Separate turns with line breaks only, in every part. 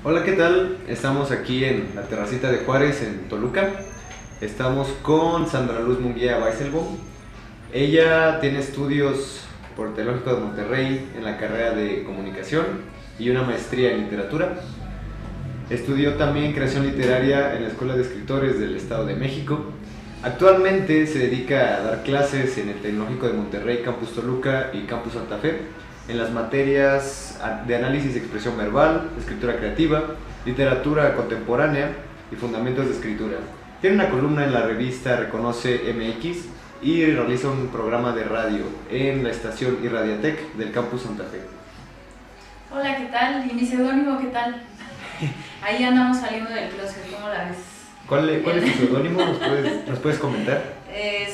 Hola, ¿qué tal? Estamos aquí en la terracita de Juárez, en Toluca. Estamos con Sandra Luz Munguía Weisselbaum. Ella tiene estudios por el Tecnológico de Monterrey en la carrera de Comunicación y una maestría en Literatura. Estudió también creación literaria en la Escuela de Escritores del Estado de México. Actualmente se dedica a dar clases en el Tecnológico de Monterrey, Campus Toluca y Campus Santa Fe, en las materias de análisis y expresión verbal, escritura creativa, literatura contemporánea y fundamentos de escritura. Tiene una columna en la revista Reconoce MX y realiza un programa de radio en la estación Irradiatec del Campus Santa Fe.
Hola, ¿qué tal? ¿Y mi seudónimo qué tal? Ahí andamos saliendo del closet, ¿cómo la ves?
¿Cuál es tu seudónimo? ¿Nos puedes comentar?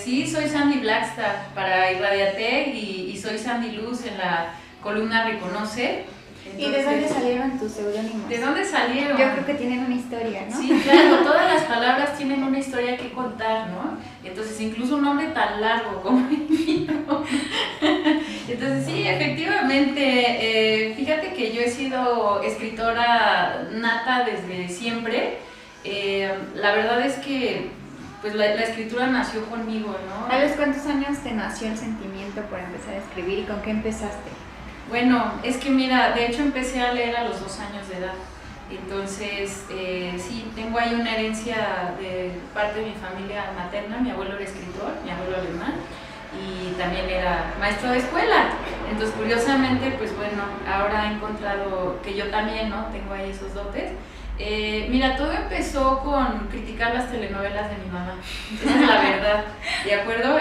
Sí, soy Sandy Blackstaff para Irradiatec y soy Sandy Luz en la columna Reconoce.
Entonces, ¿y de dónde salieron tus seudónimos?
¿De dónde salieron?
Yo creo que tienen una historia, ¿no?
Sí, claro, todas las palabras tienen una historia que contar, ¿no? Entonces, incluso un nombre tan largo como el mío. Entonces, sí, efectivamente, fíjate que yo he sido escritora nata desde siempre. La verdad es que pues la escritura nació conmigo, ¿no?
¿A los cuántos años te nació el sentimiento por empezar a escribir y con qué empezaste?
Bueno, es que mira, de hecho empecé a leer a los 2 años de edad. Entonces, sí, tengo ahí una herencia de parte de mi familia materna. Mi abuelo era escritor, mi abuelo alemán, y también era maestro de escuela. Entonces, curiosamente, pues bueno, ahora he encontrado que yo también, ¿no? Tengo ahí esos dotes. Mira, todo empezó con criticar las telenovelas de mi mamá, esa es la verdad, ¿de acuerdo?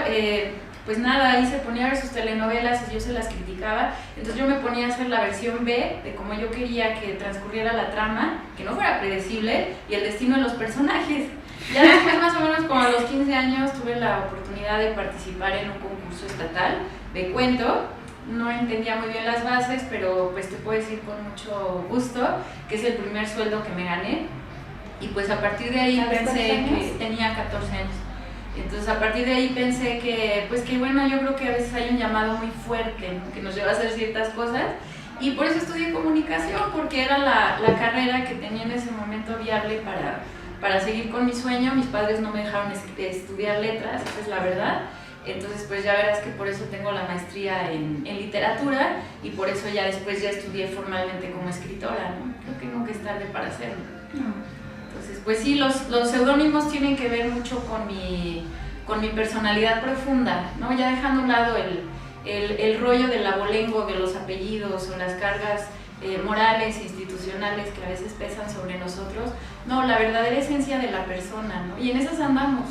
Pues nada, ahí se ponía a ver sus telenovelas y yo se las criticaba, entonces yo me ponía a hacer la versión B de cómo yo quería que transcurriera la trama, que no fuera predecible, y el destino de los personajes. Ya después, más o menos como a los 15 años, tuve la oportunidad de participar en un concurso estatal de cuento. No entendía muy bien las bases, pero pues te puedo decir con mucho gusto que es el primer sueldo que me gané. Y pues a partir de ahí pensé que tenía 14 años. Entonces a partir de ahí pensé que, pues que bueno, yo creo que a veces hay un llamado muy fuerte, ¿no? Que nos lleva a hacer ciertas cosas. Y por eso estudié comunicación, porque era la carrera que tenía en ese momento viable para seguir con mi sueño. Mis padres no me dejaron estudiar letras, esa es la verdad. Entonces pues ya verás que por eso tengo la maestría en literatura y por eso ya después ya estudié formalmente como escritora, ¿no? Creo que nunca es tarde para hacerlo. Entonces pues sí, los seudónimos tienen que ver mucho con mi personalidad profunda, ¿no? Ya dejando a un lado el rollo del abolengo de los apellidos o las cargas morales e institucionales que a veces pesan sobre nosotros. No, la verdadera esencia de la persona, ¿no? Y en esas andamos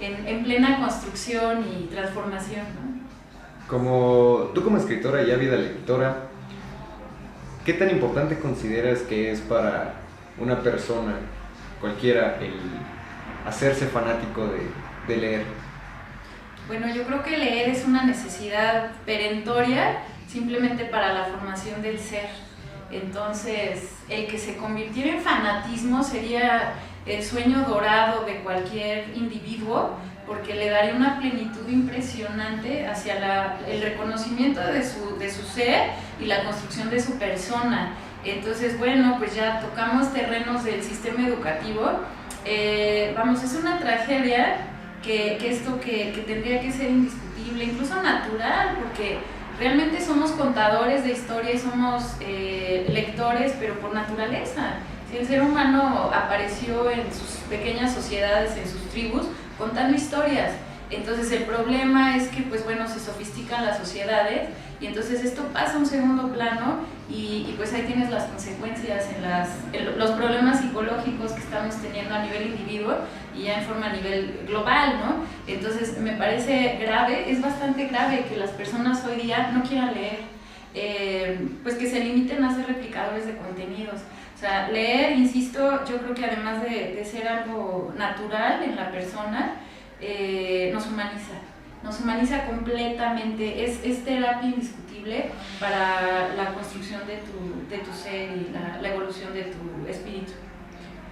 en plena construcción y transformación, ¿no?
Tú como escritora y ávida lectora, ¿qué tan importante consideras que es para una persona, cualquiera, el hacerse fanático de leer?
Bueno, yo creo que leer es una necesidad perentoria simplemente para la formación del ser. Entonces, el que se convirtiera en fanatismo sería el sueño dorado de cualquier individuo, porque le daría una plenitud impresionante hacia el reconocimiento de su ser y la construcción de su persona. Entonces, bueno, pues ya tocamos terrenos del sistema educativo. Vamos, es una tragedia que esto que tendría que ser indiscutible, incluso natural, porque realmente somos contadores de historia y somos lectores, pero por naturaleza. Si el ser humano apareció en sus pequeñas sociedades, en sus tribus, contando historias. Entonces el problema es que, pues bueno, se sofistican las sociedades y entonces esto pasa a un segundo plano y pues ahí tienes las consecuencias en los problemas psicológicos que estamos teniendo a nivel individuo y ya en forma a nivel global, ¿no? Entonces me parece grave, es bastante grave que las personas hoy día no quieran leer, pues que se limiten a ser replicadores de contenidos. O sea, leer, insisto, yo creo que además de ser algo natural en la persona, nos humaniza completamente, es terapia indiscutible para la construcción de tu ser y la evolución de tu espíritu.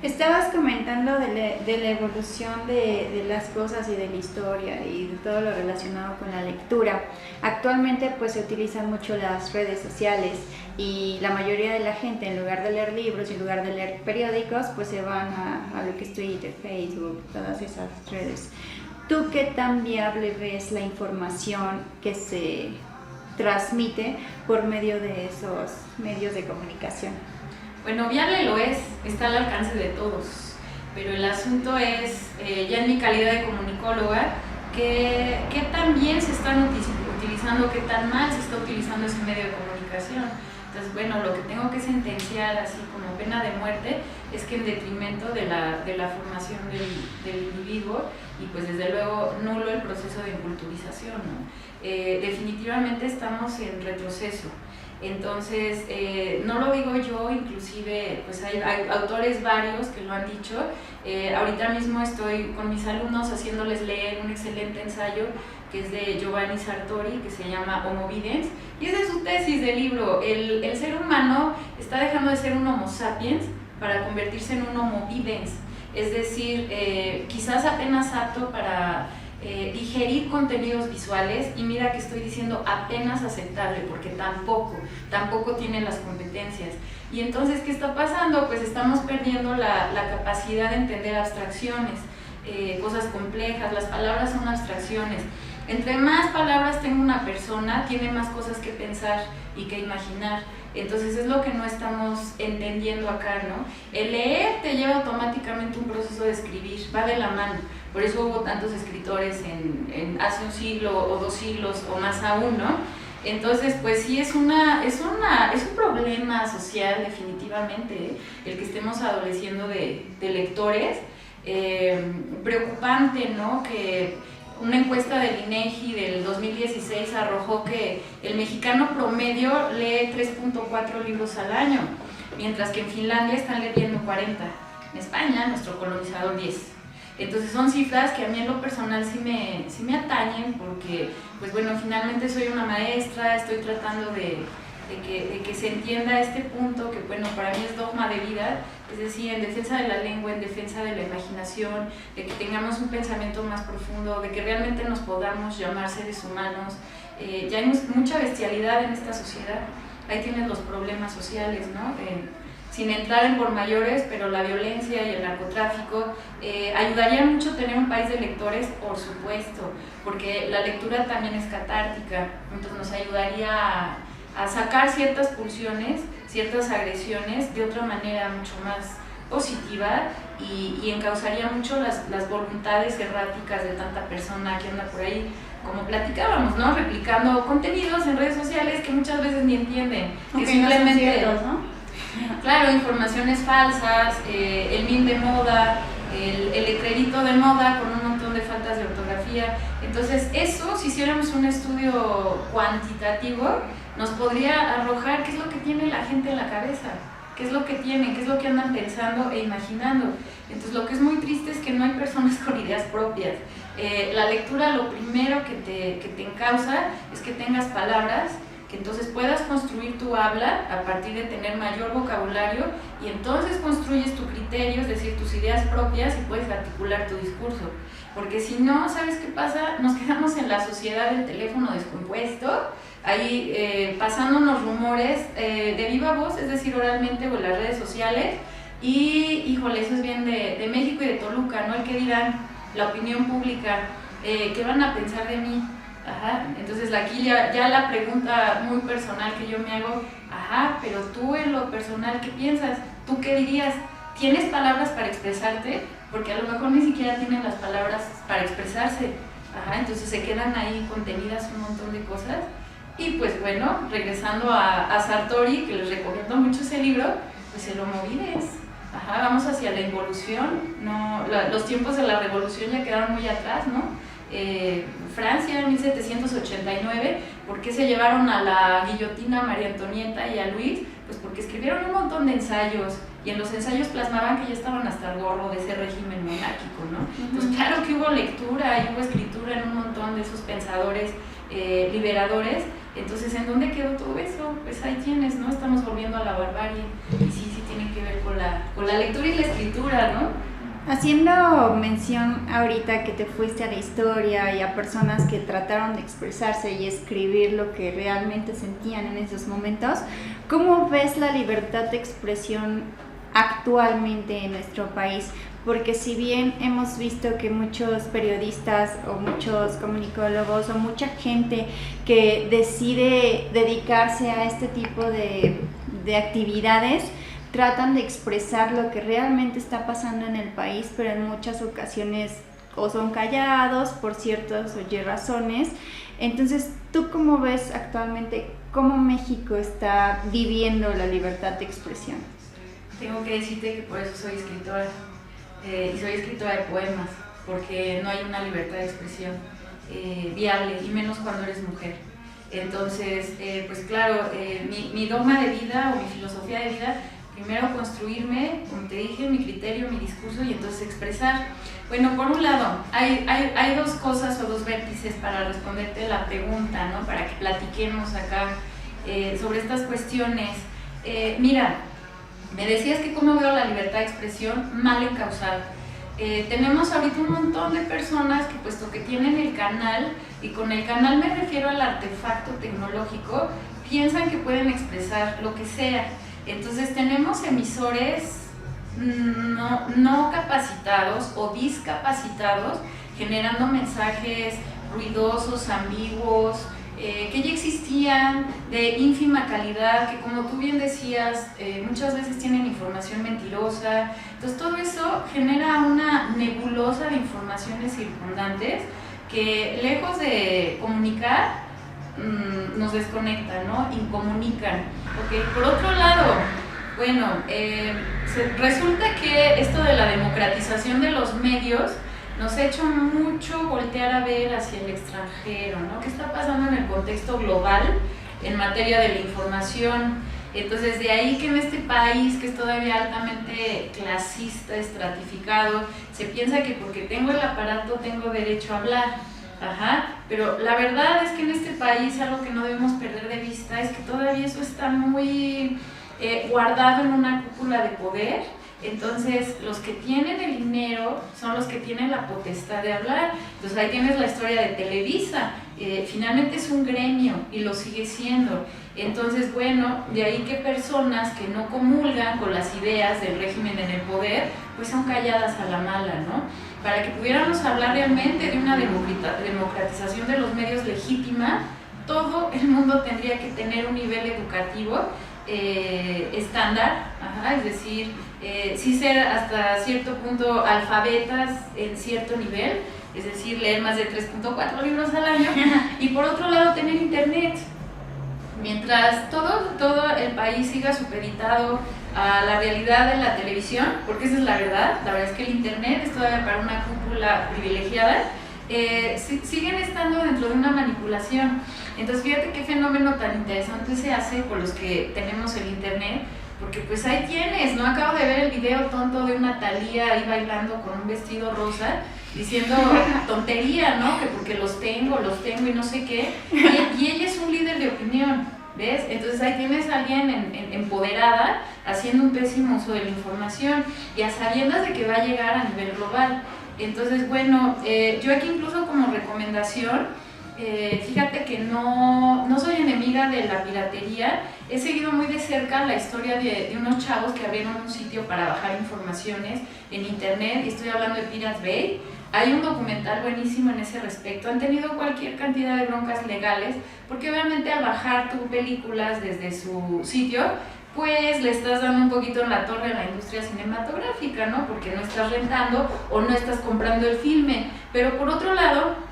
Estabas comentando de la evolución de las cosas y de la historia y de todo lo relacionado con la lectura. Actualmente pues se utilizan mucho las redes sociales y la mayoría de la gente, en lugar de leer libros y en lugar de leer periódicos, pues se van a lo que es Twitter, Facebook, todas esas redes. ¿Tú qué tan viable ves la información que se transmite por medio de esos medios de comunicación?
Bueno, viable lo es, está al alcance de todos, pero el asunto es, ya en mi calidad de comunicóloga, qué tan bien se están utilizando, qué tan mal se está utilizando ese medio de comunicación. Entonces, bueno, lo que tengo que sentenciar así como pena de muerte es que en detrimento de la formación del individuo y pues desde luego nulo el proceso de inculturización, ¿no? Definitivamente estamos en retroceso. Entonces, no lo digo yo, inclusive pues hay autores varios que lo han dicho. Ahorita mismo estoy con mis alumnos haciéndoles leer un excelente ensayo que es de Giovanni Sartori, que se llama Homo Videns, y es de su tesis de libro. El ser humano está dejando de ser un Homo sapiens para convertirse en un Homo Videns, es decir, quizás apenas apto para digerir contenidos visuales, y mira que estoy diciendo apenas aceptable porque tampoco tiene las competencias. Y entonces, ¿qué está pasando? Pues estamos perdiendo la capacidad de entender abstracciones, cosas complejas. Las palabras son abstracciones. Entre más palabras tenga una persona, tiene más cosas que pensar y que imaginar. Entonces es lo que no estamos entendiendo acá, ¿no? El leer te lleva automáticamente un proceso de escribir, va de la mano. Por eso hubo tantos escritores hace un siglo o 2 siglos o más aún, ¿no? Entonces, pues sí, es un problema social definitivamente, el que estemos adoleciendo de lectores. Preocupante, ¿no? Que una encuesta del INEGI del 2016 arrojó que el mexicano promedio lee 3.4 libros al año, mientras que en Finlandia están leyendo 40, en España, nuestro colonizador, 10. Entonces son cifras que a mí en lo personal sí me atañen, porque, pues bueno, finalmente soy una maestra, estoy tratando de que se entienda este punto que, bueno, para mí es dogma de vida, es decir, en defensa de la lengua, en defensa de la imaginación, de que tengamos un pensamiento más profundo, de que realmente nos podamos llamar seres humanos. Ya hay mucha bestialidad en esta sociedad, ahí tienes los problemas sociales, ¿no? Sin entrar en por mayores, pero la violencia y el narcotráfico. Ayudaría mucho tener un país de lectores, por supuesto, porque la lectura también es catártica, entonces nos ayudaría a sacar ciertas pulsiones, ciertas agresiones de otra manera mucho más positiva, y encauzaría mucho las voluntades erráticas de tanta persona que anda por ahí, como platicábamos, ¿no? Replicando contenidos en redes sociales que muchas veces ni entienden, que simplemente,
no son ciertos, ¿no?
Claro, informaciones falsas, el meme de moda, el letrerito de moda con un montón de faltas de ortografía. Entonces eso, si hiciéramos un estudio cuantitativo, nos podría arrojar qué es lo que tiene la gente en la cabeza, qué es lo que tienen, qué es lo que andan pensando e imaginando. Entonces lo que es muy triste es que no hay personas con ideas propias. La lectura, lo primero que te encausa es que tengas palabras, que entonces puedas construir tu habla a partir de tener mayor vocabulario, y entonces construyes tu criterio, es decir, tus ideas propias, y puedes articular tu discurso. Porque si no, ¿sabes qué pasa? Nos quedamos en la sociedad del teléfono descompuesto, ahí pasándonos rumores de viva voz, es decir, oralmente o en las redes sociales, y híjole, eso es bien de México y de Toluca, ¿no? El que dirán, la opinión pública, ¿qué van a pensar de mí? Ajá, entonces aquí ya la pregunta muy personal que yo me hago, pero tú en lo personal, ¿qué piensas? ¿Tú qué dirías? ¿Tienes palabras para expresarte? Porque a lo mejor ni siquiera tienen las palabras para expresarse. Entonces se quedan ahí contenidas un montón de cosas. Y pues bueno, regresando a Sartori, que les recomiendo mucho ese libro, pues el Homo Videns. Vamos hacia la involución, ¿no? Los tiempos de la revolución ya quedaron muy atrás, ¿no? Francia en 1789, ¿por qué se llevaron a la guillotina a María Antonieta y a Luis? Pues porque escribieron un montón de ensayos, y en los ensayos plasmaban que ya estaban hasta el gorro de ese régimen monárquico, ¿no? Entonces claro que hubo lectura y hubo escritura en un montón de esos pensadores liberadores. Entonces, ¿en dónde quedó todo eso? Pues ahí tienes, ¿no? Estamos volviendo a la barbarie, y sí tiene que ver con la lectura y la escritura, ¿no?
Haciendo mención ahorita que te fuiste a la historia y a personas que trataron de expresarse y escribir lo que realmente sentían en esos momentos, ¿cómo ves la libertad de expresión actualmente en nuestro país? Porque si bien hemos visto que muchos periodistas o muchos comunicólogos o mucha gente que decide dedicarse a este tipo de actividades, tratan de expresar lo que realmente está pasando en el país, pero en muchas ocasiones o son callados por ciertas o Y razones. Entonces, ¿tú cómo ves actualmente cómo México está viviendo la libertad de expresión?
Tengo que decirte que por eso soy escritora, y soy escritora de poemas, porque no hay una libertad de expresión viable, y menos cuando eres mujer. Entonces, pues claro, mi dogma de vida o mi filosofía de vida, primero construirme, como te dije, mi criterio, mi discurso y entonces expresar. Bueno, por un lado, hay dos cosas o dos vértices para responderte la pregunta, ¿no? Para que platiquemos acá sobre estas cuestiones. Mira, me decías que cómo veo la libertad de expresión mal encausada. Tenemos ahorita un montón de personas que, puesto que tienen el canal, y con el canal me refiero al artefacto tecnológico, piensan que pueden expresar lo que sea. Entonces tenemos emisores no capacitados o discapacitados generando mensajes ruidosos, ambiguos, que ya existían, de ínfima calidad, que como tú bien decías, muchas veces tienen información mentirosa. Entonces todo eso genera una nebulosa de informaciones circundantes que, lejos de comunicar, nos desconectan, ¿no? Incomunican. Okay. Por otro lado, bueno, resulta que esto de la democratización de los medios nos ha hecho mucho voltear a ver hacia el extranjero, ¿no? ¿Qué está pasando en el contexto global en materia de la información? Entonces, de ahí que en este país, que es todavía altamente clasista, estratificado, se piensa que porque tengo el aparato tengo derecho a hablar. Ajá, pero la verdad es que en este país algo que no debemos perder de vista es que todavía eso está muy guardado en una cúpula de poder. Entonces, los que tienen el dinero son los que tienen la potestad de hablar. Entonces, ahí tienes la historia de Televisa. Finalmente es un gremio y lo sigue siendo. Entonces, bueno, de ahí que personas que no comulgan con las ideas del régimen en el poder, pues son calladas a la mala, ¿no? Para que pudiéramos hablar realmente de una democratización de los medios legítima, todo el mundo tendría que tener un nivel educativo estándar, es decir, sí ser hasta cierto punto alfabetas en cierto nivel, es decir, leer más de 3.4 libros al año, y por otro lado tener internet. Mientras todo el país siga supeditado a la realidad de la televisión, porque esa es la verdad es que el internet es todavía para una cúpula privilegiada, siguen estando dentro de una manipulación. Entonces fíjate qué fenómeno tan interesante se hace con los que tenemos el internet, porque pues ahí tienes, ¿no? Acabo de ver el video tonto de una Thalía ahí bailando con un vestido rosa, diciendo tontería, ¿no? Que porque los tengo y no sé qué, y ella es un líder de opinión, ¿ves? Entonces ahí tienes a alguien empoderada haciendo un pésimo uso de la información y a sabiendas de que va a llegar a nivel global. Entonces, bueno, yo aquí incluso como recomendación, fíjate que no soy enemiga de la piratería. He seguido muy de cerca la historia de unos chavos que abrieron un sitio para bajar informaciones en internet, y estoy hablando de Pirate Bay. Hay un documental buenísimo en ese respecto. Han tenido cualquier cantidad de broncas legales, porque obviamente al bajar tú películas desde su sitio, pues le estás dando un poquito en la torre a la industria cinematográfica, ¿no? Porque no estás rentando o no estás comprando el filme. Pero por otro lado,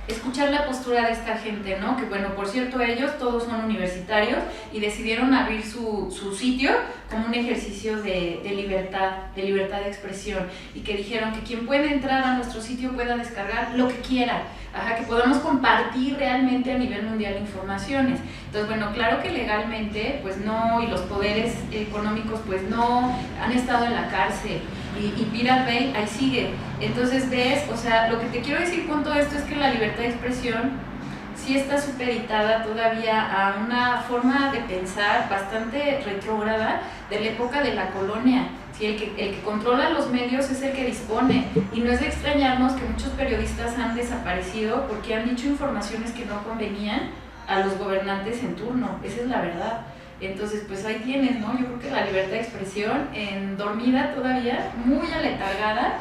escuchar la postura de esta gente, ¿no? Que bueno, por cierto, ellos todos son universitarios y decidieron abrir su sitio como un ejercicio de libertad de expresión, y que dijeron que quien puede entrar a nuestro sitio pueda descargar lo que quiera, que podamos compartir realmente a nivel mundial informaciones. Entonces, bueno, claro que legalmente, pues no, y los poderes económicos, pues no, han estado en la cárcel, y Pirate Bay ahí sigue. Entonces ves, o sea, lo que te quiero decir con todo esto es que la libertad de expresión sí está supeditada todavía a una forma de pensar bastante retrógrada de la época de la colonia. Sí, el que controla los medios es el que dispone, y no es de extrañarnos que muchos periodistas han desaparecido porque han dicho informaciones que no convenían a los gobernantes en turno. Esa es la verdad. Entonces, pues ahí tienes, ¿no? Yo creo que la libertad de expresión dormida todavía, muy aletargada,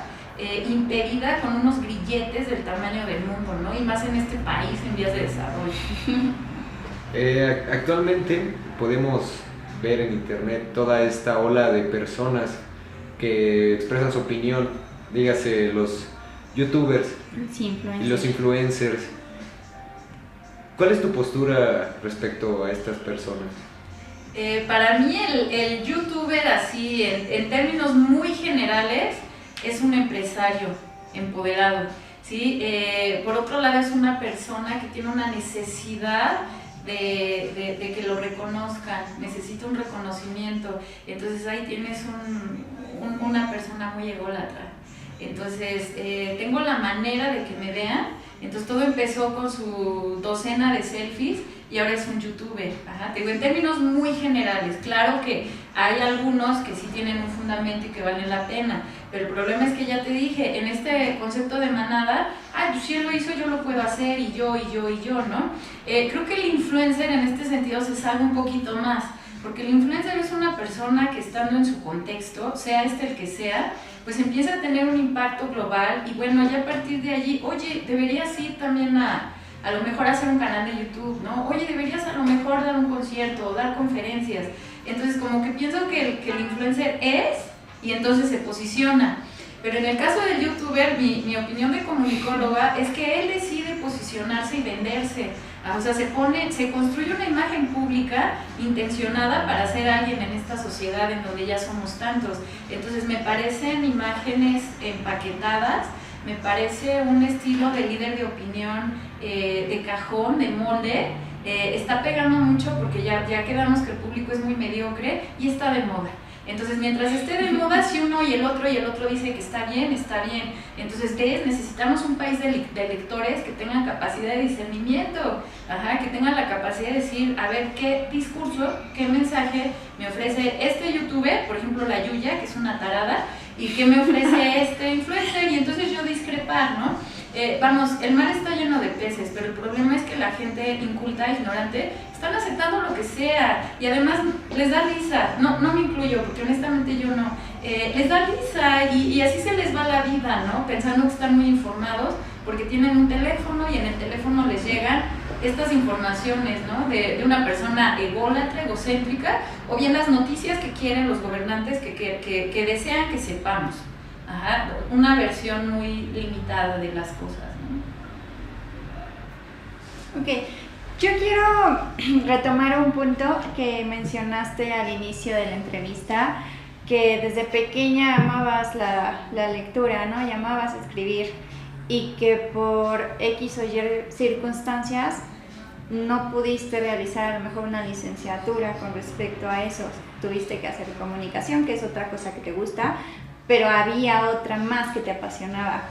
impedida con unos grilletes del tamaño del mundo, ¿no? Y más en este país en vías de desarrollo.
Actualmente podemos ver en internet toda esta ola de personas que expresan su opinión, dígase los youtubers y los influencers. ¿Cuál es tu postura respecto a estas personas?
Para mí el youtuber, así en términos muy generales, es un empresario empoderado, ¿sí? Por otro lado, es una persona que tiene una necesidad de que lo reconozcan, necesita un reconocimiento. Entonces ahí tienes una persona muy ególatra. Entonces tengo la manera de que me vean. Entonces todo empezó con su docena de selfies y ahora es un youtuber. Ajá, te digo, en términos muy generales. Claro que hay algunos que sí tienen un fundamento y que valen la pena, pero el problema es que ya te dije, en este concepto de manada, pues si él lo hizo, yo lo puedo hacer, y yo, ¿no? Creo que el influencer en este sentido se sabe un poquito más, porque el influencer es una persona que, estando en su contexto, sea el que sea, pues empieza a tener un impacto global, y bueno, ya a partir de allí, oye, deberías ir también a lo mejor hacer un canal de YouTube, ¿no? Oye, deberías a lo mejor dar un concierto o dar conferencias. Entonces, como que pienso que el influencer es, y entonces se posiciona. Pero en el caso del youtuber, mi opinión de comunicóloga es que él decide posicionarse y venderse. O sea, se construye una imagen pública intencionada para ser alguien en esta sociedad en donde ya somos tantos. Entonces me parecen imágenes empaquetadas, me parece un estilo de líder de opinión, de cajón, de molde. Está pegando mucho porque ya quedamos que el público es muy mediocre y está de moda. Entonces, mientras esté de moda, si uno y el otro dice que está bien, está bien. Entonces, ¿ves? Necesitamos un país de lectores que tengan capacidad de discernimiento, que tengan la capacidad de decir, a ver, qué discurso, qué mensaje me ofrece este youtuber, por ejemplo, la Yuya, que es una tarada, y qué me ofrece este influencer, y entonces yo discrepar, ¿no? Vamos, el mar está lleno de peces, pero el problema es que la gente inculta, ignorante, están aceptando lo que sea, y además les da risa. No me incluyo, porque honestamente yo no. Les da risa y así se les va la vida, ¿no? Pensando que están muy informados, porque tienen un teléfono y en el teléfono les llegan estas informaciones, ¿no? De una persona ególatra, egocéntrica, o bien las noticias que quieren los gobernantes que desean que sepamos. Una versión muy limitada de las cosas, ¿no?
Ok, yo quiero retomar un punto que mencionaste al inicio de la entrevista, que desde pequeña amabas la lectura, ¿no? Y amabas escribir, y que por X o Y circunstancias no pudiste realizar a lo mejor una licenciatura con respecto a eso. Tuviste que hacer comunicación, que es otra cosa que te gusta, pero había otra más que te apasionaba.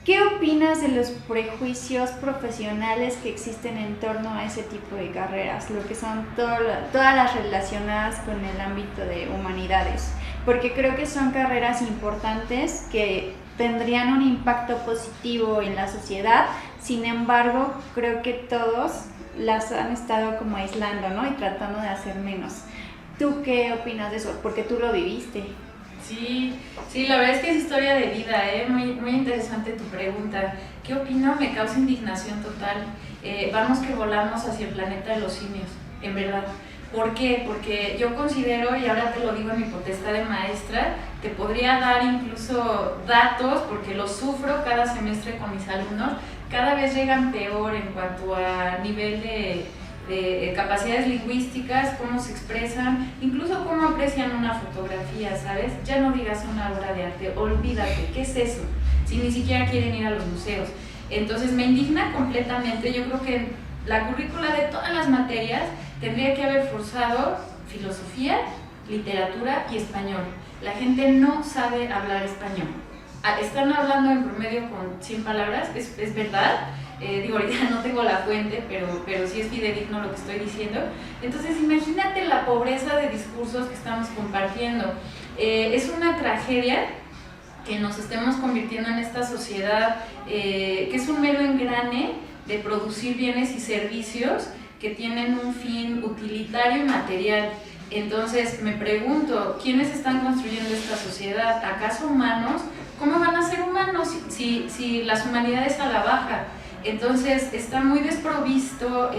¿Qué opinas de los prejuicios profesionales que existen en torno a ese tipo de carreras, lo que son todas las relacionadas con el ámbito de humanidades? Porque creo que son carreras importantes que tendrían un impacto positivo en la sociedad, sin embargo, creo que todos las han estado como aislando, ¿no? Y tratando de hacer menos. ¿Tú qué opinas de eso? Porque tú lo viviste.
Sí, la verdad es que es historia de vida, muy, muy interesante tu pregunta. ¿Qué opino? Me causa indignación total. Vamos que volamos hacia el planeta de los simios, en verdad. ¿Por qué? Porque yo considero, y ahora te lo digo en mi potestad de maestra, te podría dar incluso datos, porque los sufro cada semestre con mis alumnos, cada vez llegan peor en cuanto a nivel de capacidades lingüísticas, cómo se expresan, incluso cómo aprecian una fotografía, ¿sabes? Ya no digas una obra de arte, olvídate, ¿qué es eso? Si ni siquiera quieren ir a los museos. Entonces me indigna completamente. Yo creo que la currícula de todas las materias tendría que haber forzado filosofía, literatura y español. La gente no sabe hablar español. están hablando en promedio con 100 palabras, es verdad. Digo, ahorita no tengo la fuente, pero sí es fidedigno lo que estoy diciendo. Entonces, imagínate la pobreza de discursos que estamos compartiendo. Es una tragedia que nos estemos convirtiendo en esta sociedad que es un mero engrane de producir bienes y servicios que tienen un fin utilitario y material. Entonces, me pregunto, ¿quiénes están construyendo esta sociedad? ¿Acaso humanos? ¿Cómo van a ser humanos si las humanidades a la baja? Entonces está muy desprovisto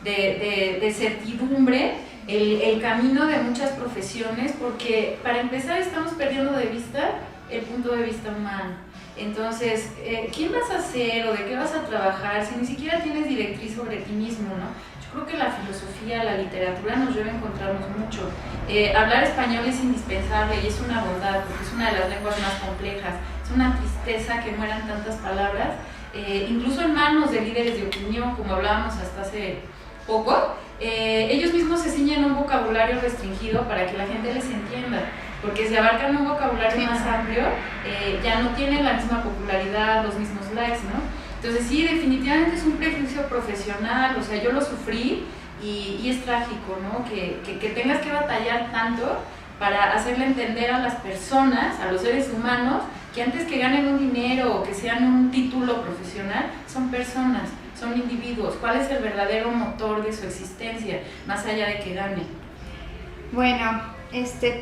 de certidumbre el camino de muchas profesiones, porque para empezar estamos perdiendo de vista el punto de vista humano. Entonces, ¿quién vas a ser o de qué vas a trabajar si ni siquiera tienes directriz sobre ti mismo, ¿no? Yo creo que la filosofía, la literatura nos debe encontrarnos mucho. Hablar español es indispensable y es una bondad, porque es una de las lenguas más complejas. Es una tristeza que mueran tantas palabras. Incluso en manos de líderes de opinión, como hablábamos hasta hace poco, ellos mismos se ciñen un vocabulario restringido para que la gente les entienda, porque si abarcan un vocabulario más amplio, ya no tienen la misma popularidad, los mismos likes, ¿no? Entonces sí, definitivamente es un prejuicio profesional, o sea, yo lo sufrí y es trágico, ¿no? Que tengas que batallar tanto para hacerle entender a las personas, a los seres humanos, que antes que ganen un dinero o que sean un título profesional, son personas, son individuos. ¿Cuál es el verdadero motor de su existencia, más allá de que gane?
Bueno,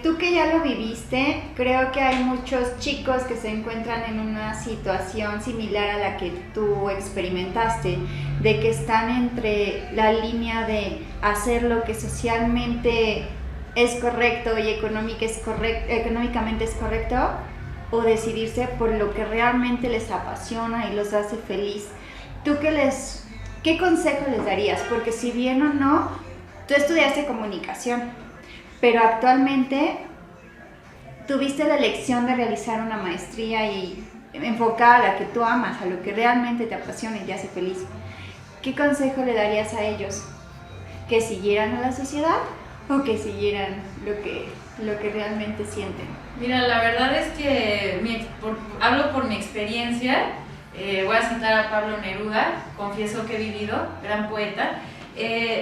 tú que ya lo viviste, creo que hay muchos chicos que se encuentran en una situación similar a la que tú experimentaste, de que están entre la línea de hacer lo que socialmente es correcto y económicamente es correcto, o decidirse por lo que realmente les apasiona y los hace feliz. ¿Tú qué consejo les darías? Porque si bien o no, tú estudiaste comunicación, pero actualmente tuviste la elección de realizar una maestría y enfocada a la que tú amas, a lo que realmente te apasiona y te hace feliz. ¿Qué consejo le darías a ellos? ¿Que siguieran a la sociedad o que siguieran lo que realmente sienten?
Mira, la verdad es que hablo por mi experiencia. Voy a citar a Pablo Neruda, confieso que he vivido, gran poeta.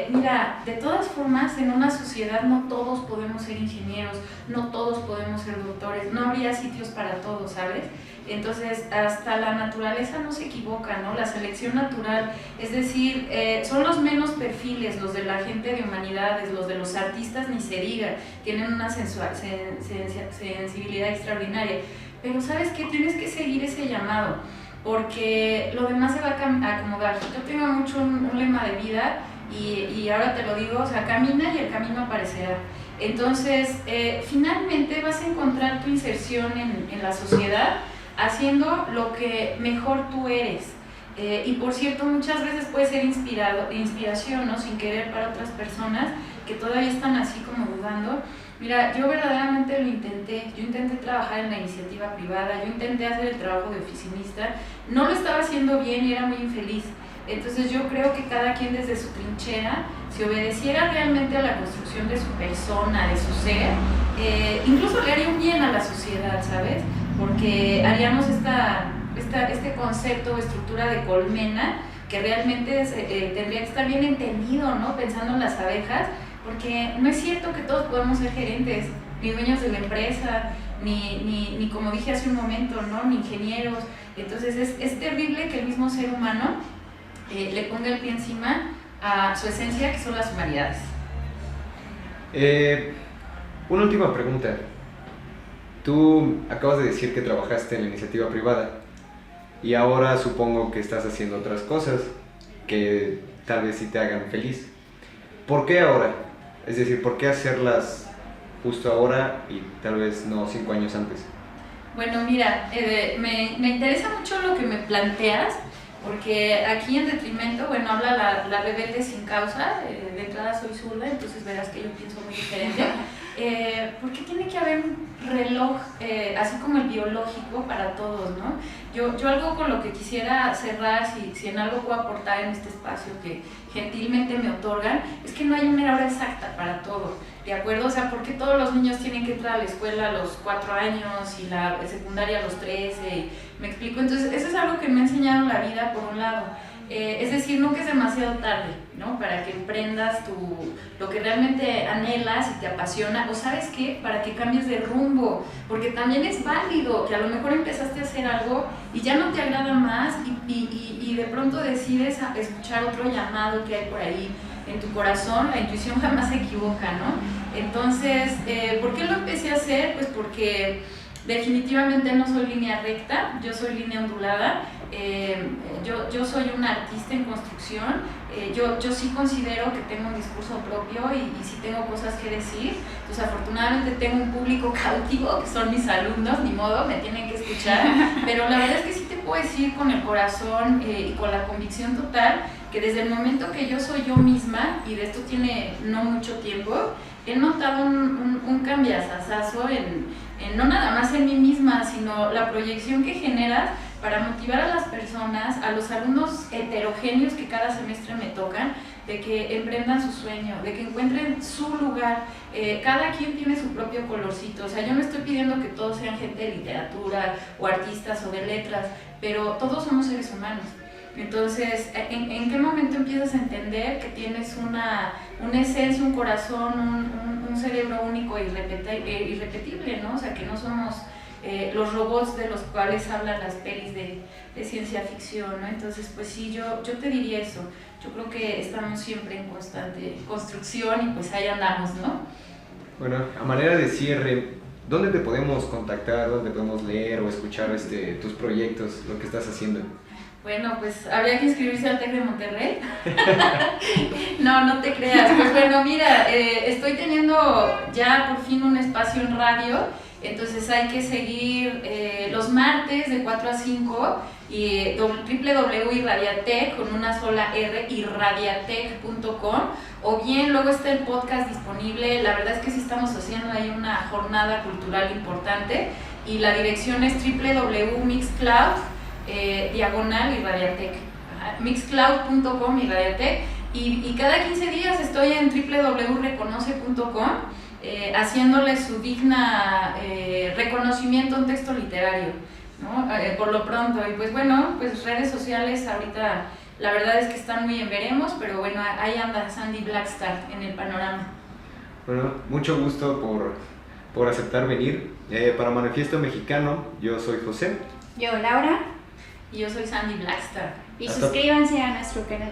Mira, de todas formas, en una sociedad no todos podemos ser ingenieros, no todos podemos ser doctores, no habría sitios para todos, ¿sabes? Entonces, hasta la naturaleza no se equivoca, ¿no? La selección natural, es decir, son los menos perfiles, los de la gente de humanidades, los de los artistas ni se diga, tienen una sensibilidad extraordinaria. Pero ¿sabes qué? Tienes que seguir ese llamado, porque lo demás se va a acomodar. Yo tengo mucho un lema de vida y ahora te lo digo, o sea, camina y el camino aparecerá. Entonces, finalmente vas a encontrar tu inserción en la sociedad haciendo lo que mejor tú eres. Y por cierto, muchas veces puede ser inspiración, ¿no? Sin querer, para otras personas que todavía están así como dudando. Mira, yo verdaderamente lo intenté. Yo intenté trabajar en la iniciativa privada, yo intenté hacer el trabajo de oficinista. No lo estaba haciendo bien y era muy infeliz. Entonces yo creo que cada quien desde su trinchera, si obedeciera realmente a la construcción de su persona, de su ser, incluso le haría un bien a la sociedad, ¿sabes? Porque haríamos este concepto o estructura de colmena que realmente tendría que estar bien entendido, ¿no? Pensando en las abejas, porque no es cierto que todos podemos ser gerentes, ni dueños de la empresa, ni como dije hace un momento, ¿no? Ni ingenieros. Entonces es terrible que el mismo ser humano le ponga el pie encima a su esencia, que son las humanidades.
Una última pregunta. Tú acabas de decir que trabajaste en la iniciativa privada y ahora supongo que estás haciendo otras cosas que tal vez sí te hagan feliz. ¿Por qué ahora? Es decir, ¿por qué hacerlas justo ahora y tal vez no 5 años antes?
Bueno, mira, me interesa mucho lo que me planteas, porque aquí en detrimento, bueno, habla la rebelde sin causa. De entrada soy zurda, entonces verás que yo pienso muy diferente. ¿por qué tiene que haber un reloj, así como el biológico, para todos, ¿no? Yo algo con lo que quisiera cerrar, si en algo puedo aportar en este espacio que gentilmente me otorgan, es que no hay una hora exacta para todo, ¿de acuerdo? O sea, ¿por qué todos los niños tienen que entrar a la escuela a los 4 años y la secundaria a los 13? ¿Me explico? Entonces, eso es algo que me ha enseñado la vida, por un lado. Es decir, nunca es demasiado tarde, ¿no? Para que emprendas lo que realmente anhelas y te apasiona, o ¿sabes qué? Para que cambies de rumbo, porque también es válido que a lo mejor empezaste a hacer algo y ya no te agrada más y de pronto decides escuchar otro llamado que hay por ahí en tu corazón. La intuición jamás se equivoca, ¿no? Entonces, ¿por qué lo empecé a hacer? Pues porque definitivamente no soy línea recta, yo soy línea ondulada. Yo soy una artista en construcción. Yo sí considero que tengo un discurso propio y sí tengo cosas que decir. Entonces, afortunadamente tengo un público cautivo que son mis alumnos, ni modo, me tienen que escuchar, pero la verdad es que sí te puedo decir con el corazón y con la convicción total que desde el momento que yo soy yo misma, y de esto tiene no mucho tiempo, he notado un cambiazazazo no nada más en mí misma, sino la proyección que generas para motivar a las personas, a los alumnos heterogéneos que cada semestre me tocan, de que emprendan su sueño, de que encuentren su lugar. Cada quien tiene su propio colorcito. O sea, yo no estoy pidiendo que todos sean gente de literatura o artistas o de letras, pero todos somos seres humanos. Entonces, ¿en qué momento empiezas a entender que tienes una esencia, un corazón, un cerebro único e irrepetible, ¿no? O sea, que no somos los robots de los cuales hablan las pelis de ciencia ficción, ¿no? Entonces, pues sí, yo te diría eso. Yo creo que estamos siempre en constante construcción y pues ahí andamos, ¿no?
Bueno, a manera de cierre, ¿dónde te podemos contactar? ¿Dónde podemos leer o escuchar tus proyectos, lo que estás haciendo?
Bueno, pues habría que inscribirse al TEC de Monterrey. No te creas. Pues bueno, mira, estoy teniendo ya por fin un espacio en radio, entonces hay que seguir los martes de 4 a 5 y www.irradiatec con una sola R, irradiatec.com, o bien luego está el podcast disponible. La verdad es que sí estamos haciendo ahí una jornada cultural importante y la dirección es www.mixcloud diagonal Irradiatec, mixcloud.com Irradiatec, y cada 15 días estoy en www.reconoce.com haciéndole su digna reconocimiento a un texto literario, ¿no? Por lo pronto. Y pues bueno, pues redes sociales ahorita la verdad es que están muy en veremos, pero bueno, ahí anda Sandy Blackstar en el panorama.
Bueno, mucho gusto por aceptar venir. Para Manifiesto Mexicano, yo soy José.
Yo, Laura.
Y yo soy Sandy Blackstar.
Y suscríbanse a nuestro canal.